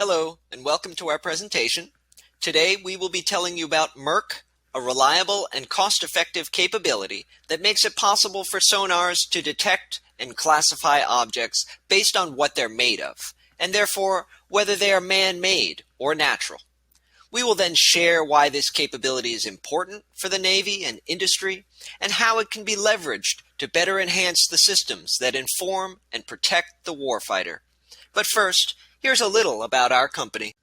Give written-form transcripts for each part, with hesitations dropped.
Hello, and welcome to our presentation. Today we will be telling you about MIRK, a reliable and cost-effective capability that makes it possible for sonars to detect and classify objects based on what they're made of, and therefore whether they are man-made or natural. We will then share why this capability is important for the Navy and industry, and how it can be leveraged to better enhance the systems that inform and protect the warfighter. But first, here's a little about our company.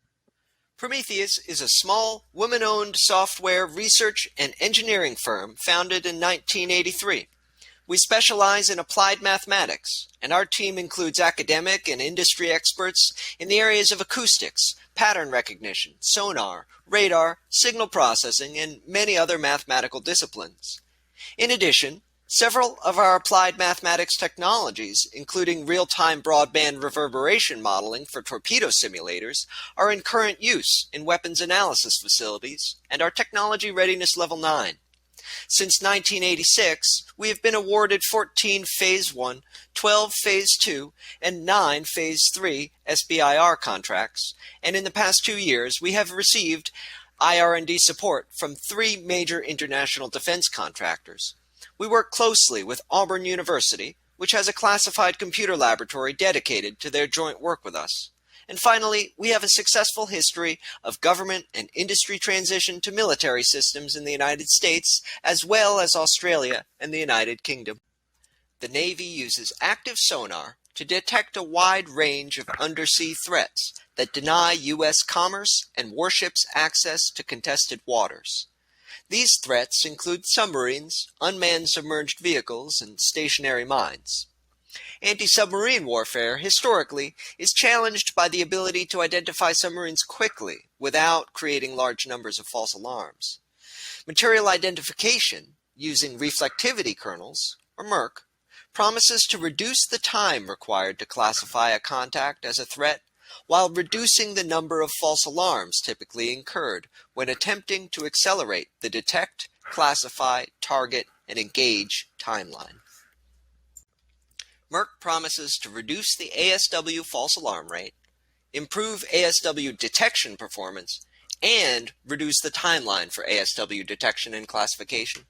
Prometheus is a small, woman-owned software research and engineering firm founded in 1983. We specialize in applied mathematics, and our team includes academic and industry experts in the areas of acoustics, pattern recognition, sonar, radar, signal processing, and many other mathematical disciplines. In addition, several of our applied mathematics technologies, including real-time broadband reverberation modeling for torpedo simulators, are in current use in weapons analysis facilities and are technology readiness level 9. Since 1986, we have been awarded 14 Phase 1, 12 Phase 2, and 9 Phase 3 SBIR contracts, and in the past 2 years we have received IR&D support from 3 major international defense contractors. We work closely with Auburn University, which has a classified computer laboratory dedicated to their joint work with us. And finally, we have a successful history of government and industry transition to military systems in the United States, as well as Australia and the United Kingdom. The Navy uses active sonar to detect a wide range of undersea threats that deny U.S. commerce and warships access to contested waters. These threats include submarines, unmanned submerged vehicles, and stationary mines. Anti-submarine warfare, historically, is challenged by the ability to identify submarines quickly without creating large numbers of false alarms. Material identification, using reflectivity kernels, or MIRK, promises to reduce the time required to classify a contact as a threat while reducing the number of false alarms typically incurred when attempting to accelerate the detect, classify, target, and engage timeline. MIRK promises to reduce the ASW false alarm rate, improve ASW detection performance, and reduce the timeline for ASW detection and classification.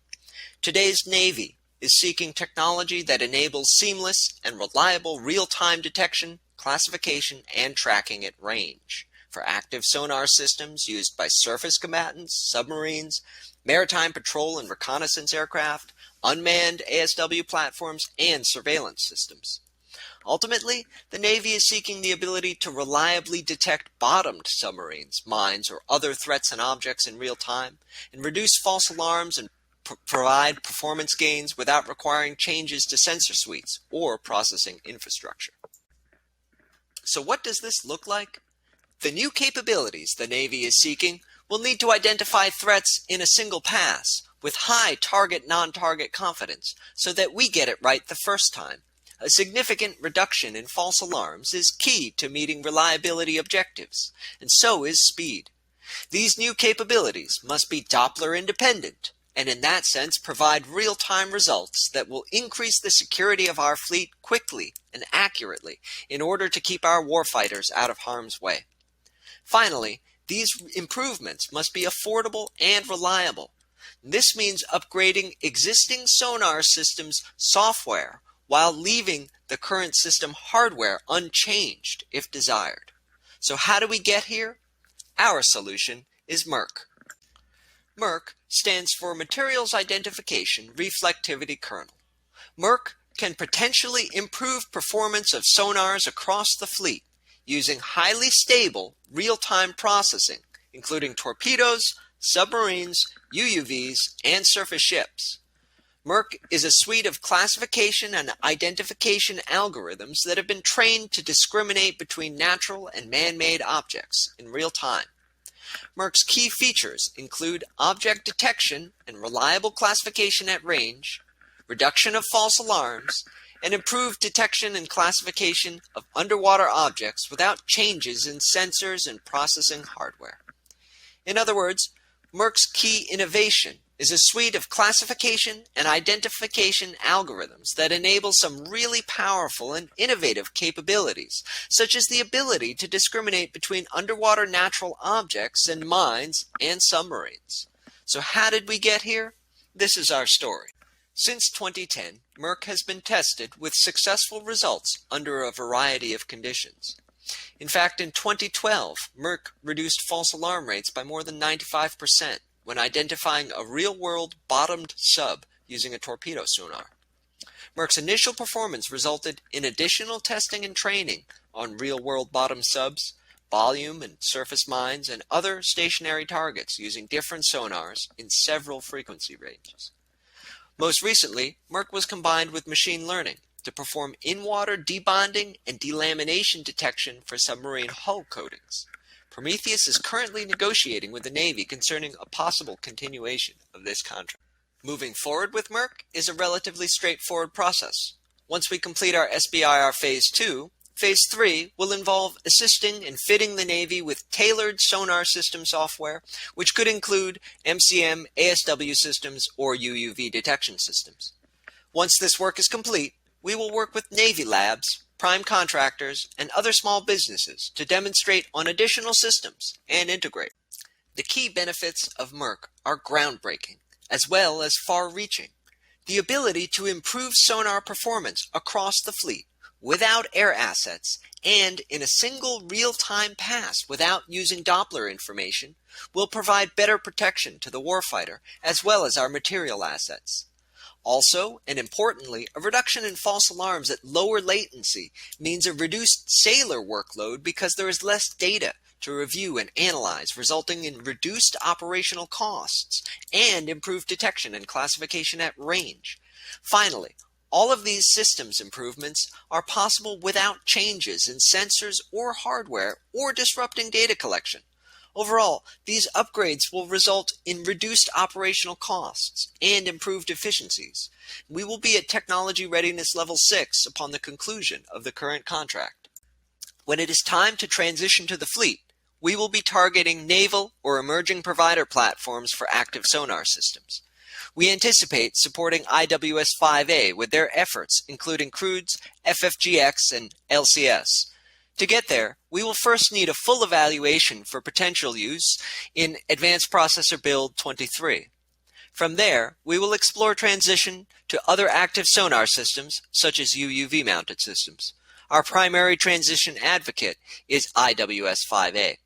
Today's Navy is seeking technology that enables seamless and reliable real-time detection, classification, and tracking at range for active sonar systems used by surface combatants, submarines, maritime patrol and reconnaissance aircraft, unmanned ASW platforms, and surveillance systems. Ultimately, the Navy is seeking the ability to reliably detect bottomed submarines, mines, or other threats and objects in real time, and reduce false alarms and provide performance gains without requiring changes to sensor suites or processing infrastructure. So what does this look like? The new capabilities the Navy is seeking will need to identify threats in a single pass with high target-non-target confidence so that we get it right the first time. A significant reduction in false alarms is key to meeting reliability objectives, and so is speed. These new capabilities must be Doppler independent, and in that sense provide real-time results that will increase the security of our fleet quickly and accurately in order to keep our warfighters out of harm's way. Finally, these improvements must be affordable and reliable. This means upgrading existing sonar systems' software while leaving the current system hardware unchanged if desired. So how do we get here? Our solution is MIRK. MIRK stands for Materials Identification Reflectivity Kernel. MIRK can potentially improve performance of sonars across the fleet using highly stable real-time processing, including torpedoes, submarines, UUVs, and surface ships. MIRK is a suite of classification and identification algorithms that have been trained to discriminate between natural and man-made objects in real time. MIRK's key features include object detection and reliable classification at range, reduction of false alarms, and improved detection and classification of underwater objects without changes in sensors and processing hardware. In other words, MIRK's key innovation is a suite of classification and identification algorithms that enable some really powerful and innovative capabilities, such as the ability to discriminate between underwater natural objects and mines and submarines. So how did we get here? This is our story. Since 2010, MIRK has been tested with successful results under a variety of conditions. In fact, in 2012, MIRK reduced false alarm rates by more than 95% when identifying a real-world bottomed sub using a torpedo sonar. MIRK's initial performance resulted in additional testing and training on real-world bottom subs, volume and surface mines, and other stationary targets using different sonars in several frequency ranges. Most recently, MIRK was combined with machine learning to perform in-water debonding and delamination detection for submarine hull coatings. Prometheus is currently negotiating with the Navy concerning a possible continuation of this contract. Moving forward with MIRK is a relatively straightforward process. Once we complete our SBIR Phase 2, Phase 3 will involve assisting and fitting the Navy with tailored sonar system software, which could include MCM, ASW systems, or UUV detection systems. Once this work is complete, we will work with Navy labs, prime contractors, and other small businesses to demonstrate on additional systems and integrate. The key benefits of MIRK are groundbreaking, as well as far-reaching. The ability to improve sonar performance across the fleet without air assets and in a single real-time pass without using Doppler information will provide better protection to the warfighter as well as our material assets. Also, and importantly, a reduction in false alarms at lower latency means a reduced sailor workload because there is less data to review and analyze, resulting in reduced operational costs and improved detection and classification at range. Finally, all of these systems improvements are possible without changes in sensors or hardware or disrupting data collection. Overall, these upgrades will result in reduced operational costs and improved efficiencies. We will be at Technology Readiness Level 6 upon the conclusion of the current contract. When it is time to transition to the fleet, we will be targeting naval or emerging provider platforms for active sonar systems. We anticipate supporting IWS-5A with their efforts, including CRUDS, FFGX, and LCS. To get there, we will first need a full evaluation for potential use in Advanced Processor Build 23. From there, we will explore transition to other active sonar systems, such as UUV-mounted systems. Our primary transition advocate is IWS-5A.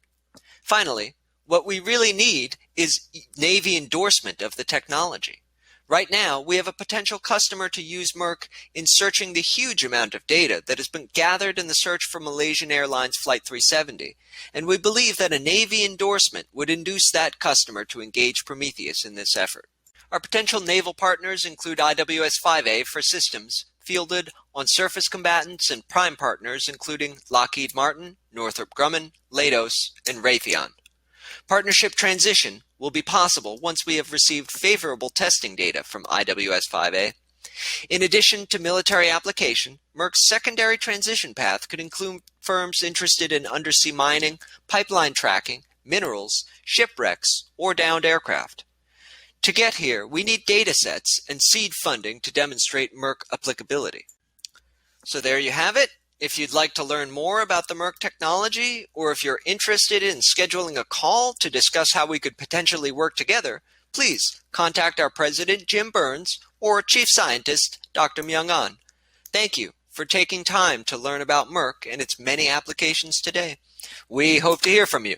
Finally, what we really need is Navy endorsement of the technology. Right now, we have a potential customer to use MIRK in searching the huge amount of data that has been gathered in the search for Malaysian Airlines Flight 370, and we believe that a Navy endorsement would induce that customer to engage Prometheus in this effort. Our potential naval partners include IWS-5A for systems fielded on surface combatants and prime partners including Lockheed Martin, Northrop Grumman, Leidos, and Raytheon. Partnership transition will be possible once we have received favorable testing data from IWS-5A. In addition to military application, MIRK's secondary transition path could include firms interested in undersea mining, pipeline tracking, minerals, shipwrecks, or downed aircraft. To get here, we need data sets and seed funding to demonstrate MIRK applicability. So there you have it. If you'd like to learn more about the MIRK technology, or if you're interested in scheduling a call to discuss how we could potentially work together, please contact our President, Jim Burns, or Chief Scientist, Dr. Myung-an. Thank you for taking time to learn about MIRK and its many applications today. We hope to hear from you.